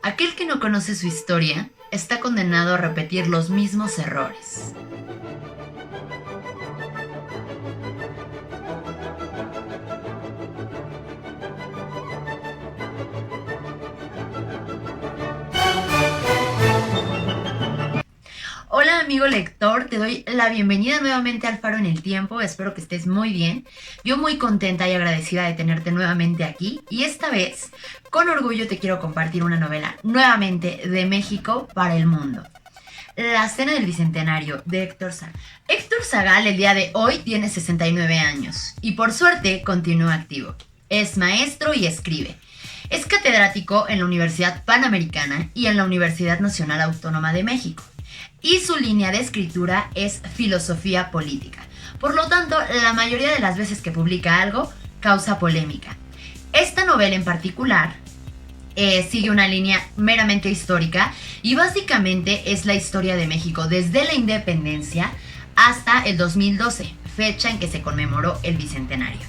Aquel que no conoce su historia está condenado a repetir los mismos errores. Hola amigo lector, te doy la bienvenida nuevamente al Faro en el Tiempo, espero que estés muy bien. Yo muy contenta y agradecida de tenerte nuevamente aquí y esta vez con orgullo te quiero compartir una novela nuevamente de México para el mundo. La Cena del Bicentenario de Héctor Zagal. Héctor Zagal el día de hoy tiene 69 años y por suerte continúa activo. Es maestro y escribe. Es catedrático en la Universidad Panamericana y en la Universidad Nacional Autónoma de México. Y su línea de escritura es filosofía política. Por lo tanto, la mayoría de las veces que publica algo causa polémica. Esta novela en particular sigue una línea meramente histórica y básicamente es la historia de México desde la independencia hasta el 2012, fecha en que se conmemoró el Bicentenario.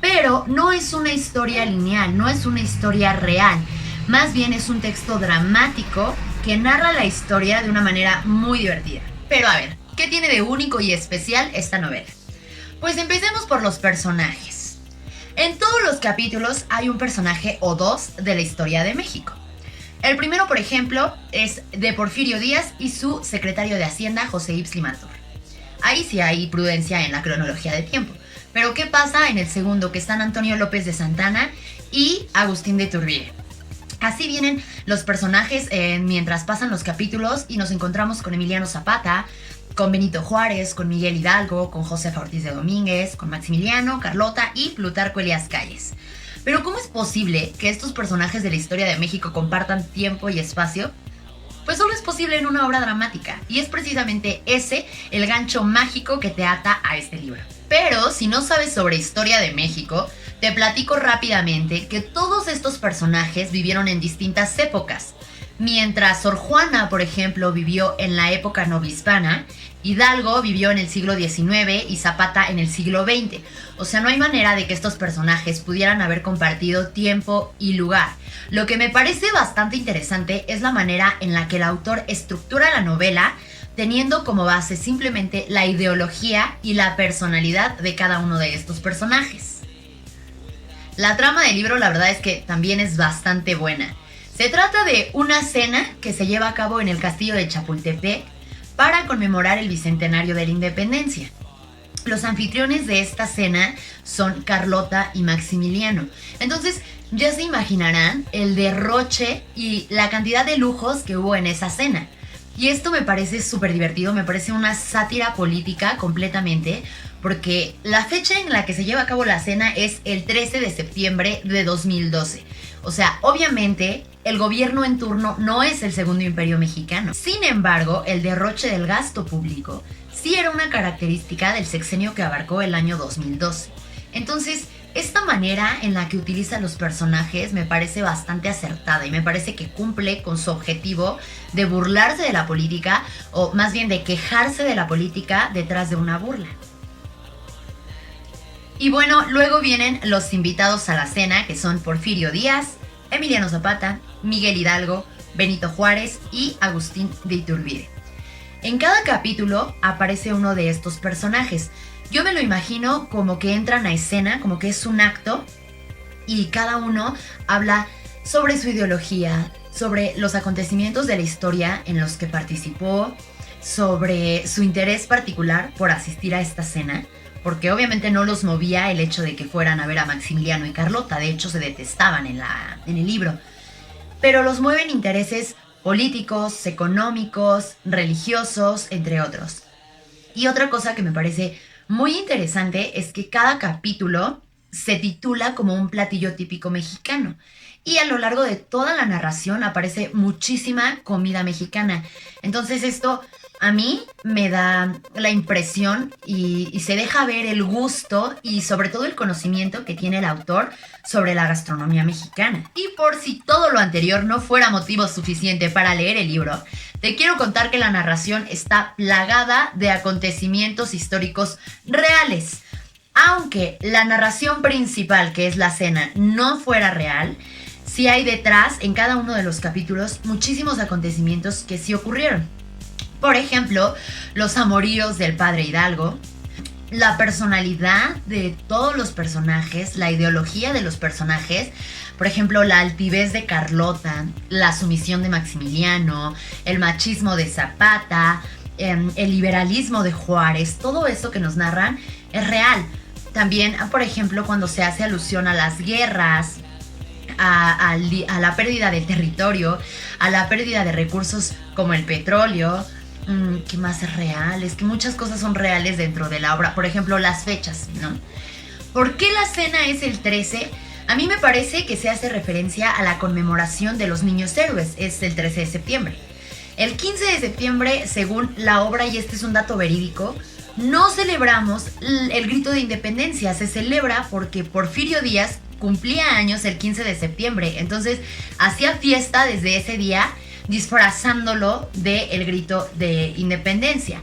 Pero no es una historia lineal, no es una historia real, más bien es un texto dramático que narra la historia de una manera muy divertida. Pero a ver, ¿qué tiene de único y especial esta novela? Pues empecemos por los personajes. En todos los capítulos hay un personaje o dos de la historia de México. El primero, por ejemplo, es de Porfirio Díaz y su secretario de Hacienda, José Ixtli Manzur. Ahí sí hay prudencia en la cronología de tiempo. Pero ¿qué pasa en el segundo, que están Antonio López de Santana y Agustín de Iturbide? Así vienen los personajes mientras pasan los capítulos y nos encontramos con Emiliano Zapata, con Benito Juárez, con Miguel Hidalgo, con Josefa Ortiz de Domínguez, con Maximiliano, Carlota y Plutarco Elías Calles. Pero ¿cómo es posible que estos personajes de la historia de México compartan tiempo y espacio? Pues solo es posible en una obra dramática, y es precisamente ese el gancho mágico que te ata a este libro. Pero si no sabes sobre historia de México, te platico rápidamente que todos estos personajes vivieron en distintas épocas. Mientras Sor Juana, por ejemplo, vivió en la época novohispana, Hidalgo vivió en el siglo XIX y Zapata en el siglo XX. O sea, no hay manera de que estos personajes pudieran haber compartido tiempo y lugar. Lo que me parece bastante interesante es la manera en la que el autor estructura la novela, teniendo como base simplemente la ideología y la personalidad de cada uno de estos personajes. La trama del libro, la verdad es que también es bastante buena. Se trata de una cena que se lleva a cabo en el castillo de Chapultepec para conmemorar el bicentenario de la independencia. Los anfitriones de esta cena son Carlota y Maximiliano. Entonces, ya se imaginarán el derroche y la cantidad de lujos que hubo en esa cena. Y esto me parece súper divertido, me parece una sátira política completamente, porque la fecha en la que se lleva a cabo la cena es el 13 de septiembre de 2012. O sea, obviamente, el gobierno en turno no es el Segundo Imperio Mexicano. Sin embargo, el derroche del gasto público sí era una característica del sexenio que abarcó el año 2012. Entonces, esta manera en la que utiliza los personajes me parece bastante acertada y me parece que cumple con su objetivo de burlarse de la política, o más bien de quejarse de la política detrás de una burla. Y bueno, luego vienen los invitados a la cena, que son Porfirio Díaz, Emiliano Zapata, Miguel Hidalgo, Benito Juárez y Agustín de Iturbide. En cada capítulo aparece uno de estos personajes. Yo me lo imagino como que entran a escena, como que es un acto, y cada uno habla sobre su ideología, sobre los acontecimientos de la historia en los que participó, sobre su interés particular por asistir a esta cena, porque obviamente no los movía el hecho de que fueran a ver a Maximiliano y Carlota, de hecho se detestaban en el libro, pero los mueven intereses políticos, económicos, religiosos, entre otros. Y otra cosa que me parece muy interesante es que cada capítulo se titula como un platillo típico mexicano. Y a lo largo de toda la narración aparece muchísima comida mexicana. Entonces esto a mí me da la impresión y se deja ver el gusto y sobre todo el conocimiento que tiene el autor sobre la gastronomía mexicana. Y por si todo lo anterior no fuera motivo suficiente para leer el libro, te quiero contar que la narración está plagada de acontecimientos históricos reales. Aunque la narración principal, que es la cena, no fuera real, sí hay detrás, en cada uno de los capítulos, muchísimos acontecimientos que sí ocurrieron. Por ejemplo, los amoríos del padre Hidalgo, la personalidad de todos los personajes, la ideología de los personajes, por ejemplo, la altivez de Carlota, la sumisión de Maximiliano, el machismo de Zapata, el liberalismo de Juárez, todo eso que nos narran es real. También, por ejemplo, cuando se hace alusión a las guerras, a la pérdida de territorio, a la pérdida de recursos como el petróleo. ¿Qué más es real? Es que muchas cosas son reales dentro de la obra. Por ejemplo, las fechas, ¿no? ¿Por qué la cena es el 13? A mí me parece que se hace referencia a la conmemoración de los niños héroes. Es el 13 de septiembre. El 15 de septiembre, según la obra, y este es un dato verídico, no celebramos el grito de independencia. Se celebra porque Porfirio Díaz cumplía años el 15 de septiembre. Entonces, hacía fiesta desde ese día, disfrazándolo del grito de independencia.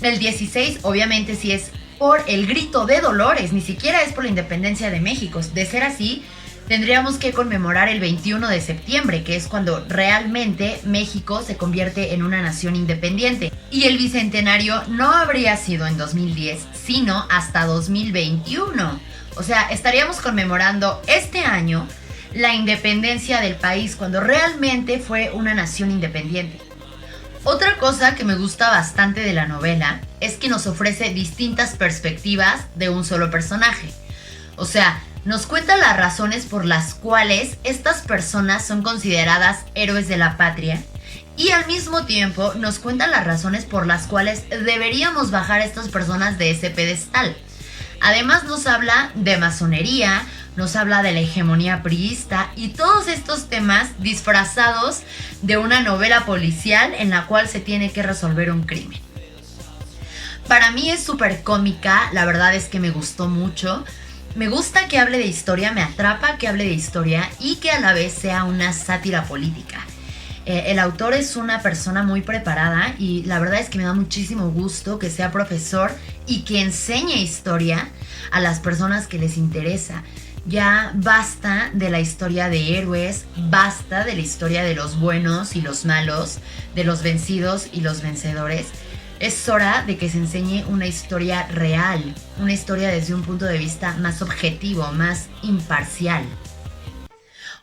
El 16 obviamente sí es por el grito de Dolores, ni siquiera es por la independencia de México. De ser así, tendríamos que conmemorar el 21 de septiembre, que es cuando realmente México se convierte en una nación independiente. Y el bicentenario no habría sido en 2010, sino hasta 2021. O sea, estaríamos conmemorando este año la independencia del país cuando realmente fue una nación independiente. Otra cosa que me gusta bastante de la novela es que nos ofrece distintas perspectivas de un solo personaje. O sea, nos cuenta las razones por las cuales estas personas son consideradas héroes de la patria y al mismo tiempo nos cuenta las razones por las cuales deberíamos bajar a estas personas de ese pedestal. Además nos habla de masonería, nos habla de la hegemonía priista y todos estos temas disfrazados de una novela policial en la cual se tiene que resolver un crimen. Para mí es súper cómica, la verdad es que me gustó mucho. Me gusta que hable de historia, me atrapa que hable de historia y que a la vez sea una sátira política. El autor es una persona muy preparada y la verdad es que me da muchísimo gusto que sea profesor y que enseñe historia a las personas que les interesa. Ya basta de la historia de héroes, basta de la historia de los buenos y los malos, de los vencidos y los vencedores. Es hora de que se enseñe una historia real, una historia desde un punto de vista más objetivo, más imparcial.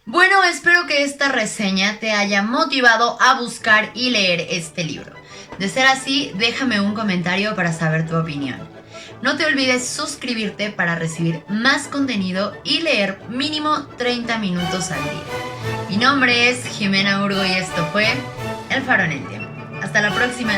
Bueno, espero que esta reseña te haya motivado a buscar y leer este libro. De ser así, déjame un comentario para saber tu opinión. No te olvides suscribirte para recibir más contenido y leer mínimo 30 minutos al día. Mi nombre es Jimena Urgo y esto fue El Faro en el Tiempo. Hasta la próxima.